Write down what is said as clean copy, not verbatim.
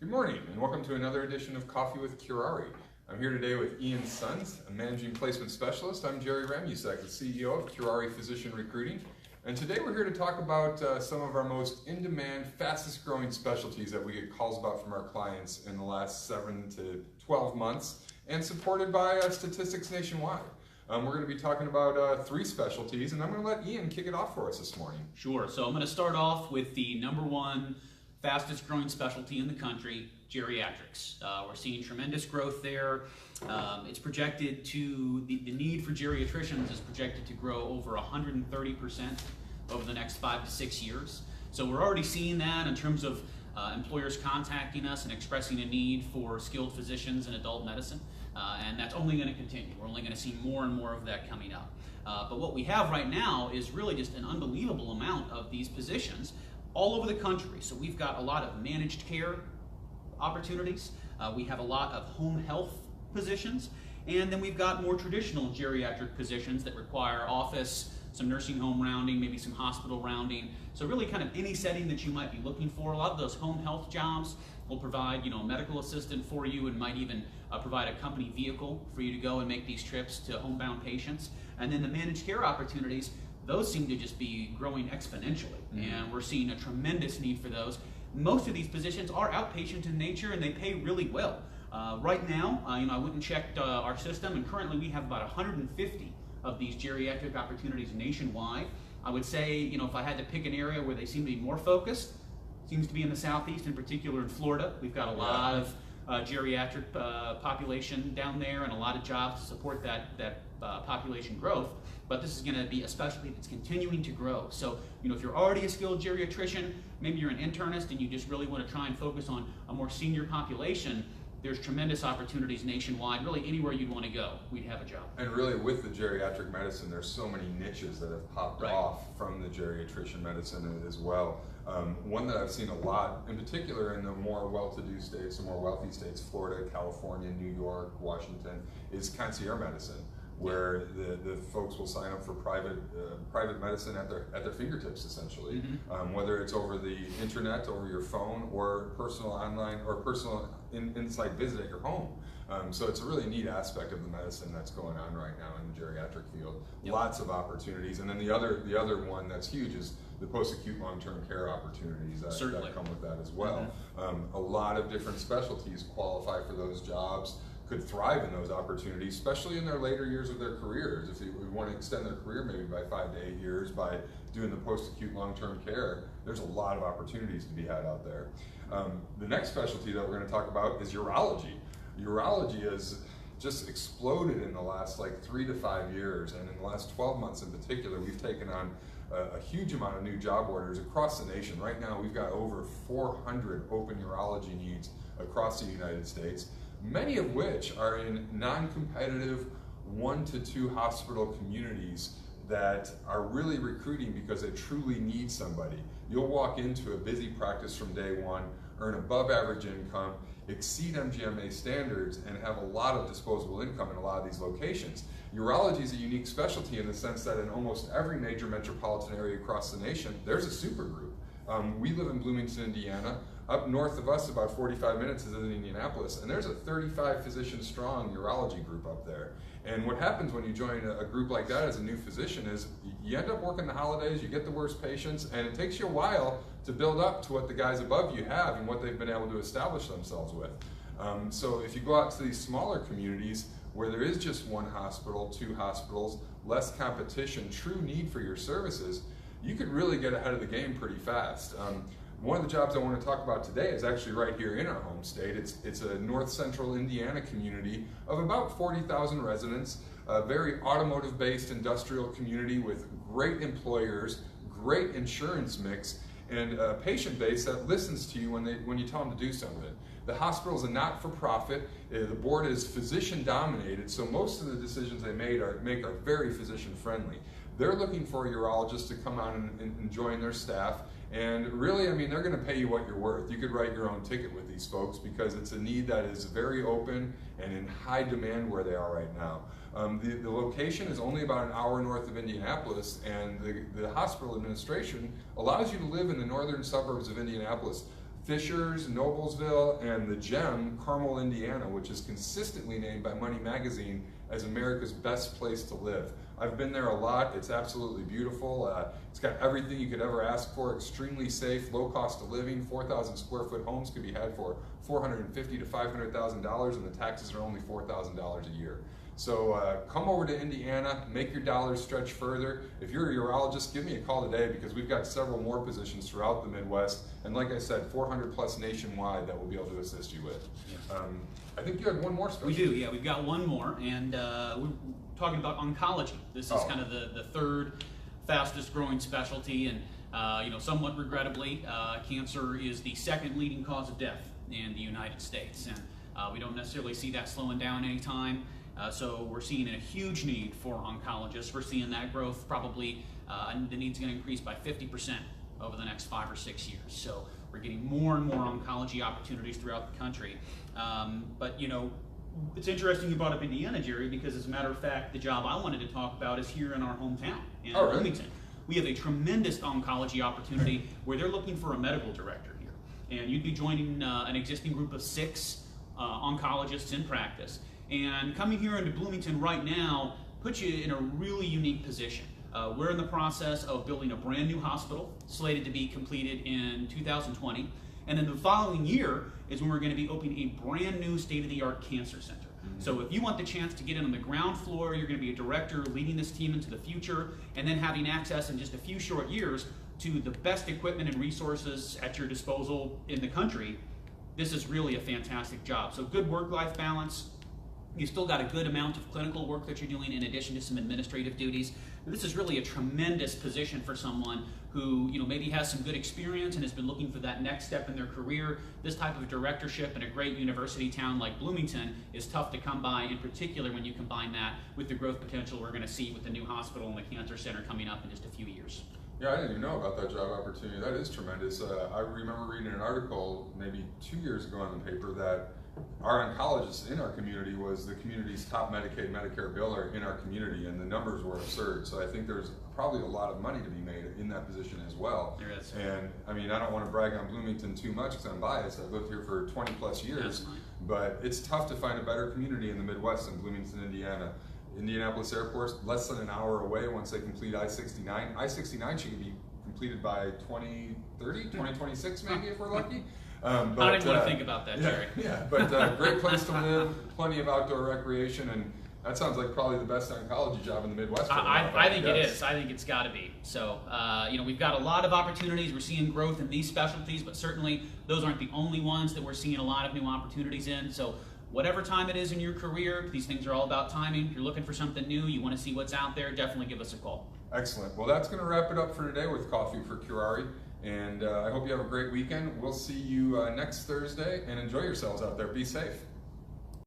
Good morning and welcome to another edition of Coffee with Curare. I'm here today with Ian Sons, a Managing Placement Specialist. I'm Jerry Ramusek, the CEO of Curare Physician Recruiting. And today we're here to talk about some of our most in-demand, fastest growing specialties that we get calls about from our clients in the last 7 to 12 months and supported by statistics nationwide. We're going to be talking about 3 specialties, and I'm going to let Ian kick it off for us this morning. Sure. So I'm going to start off with the #1 fastest growing specialty in the country, geriatrics. We're seeing tremendous growth there. It's projected to, the need for geriatricians is projected to grow over 130% over the next 5 to 6 years. So we're already seeing that in terms of employers contacting us and expressing a need for skilled physicians in adult medicine. And that's only going to continue. We're only going to see more and more of that coming up. But what we have right now is really just an unbelievable amount of these positions all over the country. So we've got a lot of managed care opportunities. We have a lot of home health positions. And then we've got more traditional geriatric positions that require office, some nursing home rounding, maybe some hospital rounding. So really kind of any setting that you might be looking for. A lot of those home health jobs will provide, a medical assistant for you and might even provide a company vehicle for you to go and make these trips to homebound patients. And then the managed care opportunities, those seem to just be growing exponentially. And we're seeing a tremendous need for those. Most of these positions are outpatient in nature and they pay really well. Right now, I went and checked our system, and currently we have about 150 of these geriatric opportunities nationwide. I would say, if I had to pick an area where they seem to be more focused, seems to be in the Southeast, in particular in Florida. We've got a lot of geriatric population down there and a lot of jobs to support that population growth. But this is going to be a specialty that's continuing to grow. So, if you're already a skilled geriatrician, maybe you're an internist and you just really want to try and focus on a more senior population, there's tremendous opportunities nationwide. Really anywhere you'd want to go, we'd have a job. And really with the geriatric medicine, there's so many niches that have popped off from the geriatrician medicine as well. One that I've seen a lot, in particular in the more well-to-do states, the more wealthy states, Florida, California, New York, Washington, is concierge medicine, where the folks will sign up for private medicine at their fingertips, essentially. Whether it's over the internet, over your phone, or personal online, or personal inside visit at your home. So it's a really neat aspect of the medicine that's going on right now in the geriatric field. Lots of opportunities, and then the other one that's huge is the post-acute long-term care opportunities that come with that as well. A lot of different specialties qualify for those jobs, could thrive in those opportunities, especially in their later years of their careers. If we want to extend their career maybe by 5 to 8 years by doing the post-acute long-term care, there's a lot of opportunities to be had out there. The next specialty that we're going to talk about is urology. Urology has just exploded in the last 3 to 5 years, and in the last 12 months in particular, we've taken on a huge amount of new job orders across the nation. Right now, we've got over 400 open urology needs across the United States, many of which are in non-competitive 1 to 2 hospital communities that are really recruiting because they truly need somebody. You'll walk into a busy practice from day one, earn above average income, exceed MGMA standards, and have a lot of disposable income in a lot of these locations. Urology is a unique specialty in the sense that in almost every major metropolitan area across the nation, there's a super group. We live in Bloomington, Indiana. Up north of us, about 45 minutes, is in Indianapolis, and there's a 35 physician strong urology group up there. And what happens when you join a group like that as a new physician is you end up working the holidays, you get the worst patients, and it takes you a while to build up to what the guys above you have and what they've been able to establish themselves with. So if you go out to these smaller communities where there is just 1 hospital, 2 hospitals, less competition, true need for your services, you could really get ahead of the game pretty fast. One of the jobs I want to talk about today is actually right here in our home state. It's a north central Indiana community of about 40,000 residents, a very automotive-based industrial community with great employers, great insurance mix, and a patient base that listens to you when you tell them to do something. The hospital is a not-for-profit. The board is physician-dominated, so most of the decisions they make are very physician-friendly. They're looking for a urologist to come on and join their staff. And really, they're going to pay you what you're worth. You could write your own ticket with these folks because it's a need that is very open and in high demand where they are right now. The location is only about an hour north of Indianapolis, and the hospital administration allows you to live in the northern suburbs of Indianapolis Fishers, Noblesville, and the gem, Carmel, Indiana, which is consistently named by Money Magazine as America's best place to live. I've been there a lot. It's absolutely beautiful. It's got everything you could ever ask for. Extremely safe, low cost of living. 4,000 square foot homes can be had for $450,000 to $500,000, and the taxes are only $4,000 a year. So come over to Indiana, make your dollars stretch further. If you're a urologist, give me a call today, because we've got several more positions throughout the Midwest. And like I said, 400 plus nationwide that we'll be able to assist you with. I think you had one more specialty. We do, yeah. We've got one more, and we're talking about oncology. This is kind of the third fastest growing specialty, and somewhat regrettably, cancer is the second leading cause of death in the United States, and we don't necessarily see that slowing down anytime. So we're seeing a huge need for oncologists. We're seeing that growth probably, the need's going to increase by 50% over the next 5 or 6 years. So we're getting more and more oncology opportunities throughout the country. But it's interesting you brought up Indiana, Jerry, because as a matter of fact, the job I wanted to talk about is here in our hometown, in Bloomington. We have a tremendous oncology opportunity where they're looking for a medical director here. And you'd be joining an existing group of 6 oncologists in practice. And coming here into Bloomington right now puts you in a really unique position. We're in the process of building a brand new hospital, slated to be completed in 2020. And then the following year is when we're going to be opening a brand new state-of-the-art cancer center. So if you want the chance to get in on the ground floor, you're going to be a director leading this team into the future, and then having access in just a few short years to the best equipment and resources at your disposal in the country, this is really a fantastic job. So good work-life balance. You still got a good amount of clinical work that you're doing in addition to some administrative duties. This is really a tremendous position for someone who maybe has some good experience and has been looking for that next step in their career. This type of directorship in a great university town like Bloomington is tough to come by, in particular when you combine that with the growth potential we're going to see with the new hospital and the cancer center coming up in just a few years. Yeah, I didn't even know about that job opportunity. That is tremendous. I remember reading an article maybe 2 years ago in the paper that our oncologist in our community was the community's top Medicaid, Medicare biller in our community, and the numbers were absurd. So I think there's probably a lot of money to be made in that position as well. There is. And I mean, I don't want to brag on Bloomington too much because I'm biased. I've lived here for 20 plus years, but it's tough to find a better community in the Midwest than Bloomington, Indiana. Indianapolis Airport, less than an hour away once they complete I-69. I-69 should be completed by 2030, 2026 maybe if we're lucky. I don't even want to think about that, Jerry. Yeah, but great place to live, plenty of outdoor recreation, and that sounds like probably the best oncology job in the Midwest. I think it is. I think it's got to be. So, we've got a lot of opportunities. We're seeing growth in these specialties, but certainly those aren't the only ones that we're seeing a lot of new opportunities in. So, whatever time it is in your career, these things are all about timing. If you're looking for something new, you want to see what's out there, definitely give us a call. Excellent. Well, that's going to wrap it up for today with Coffee for Curare. And I hope you have a great weekend. We'll see you next Thursday, and enjoy yourselves out there. Be safe.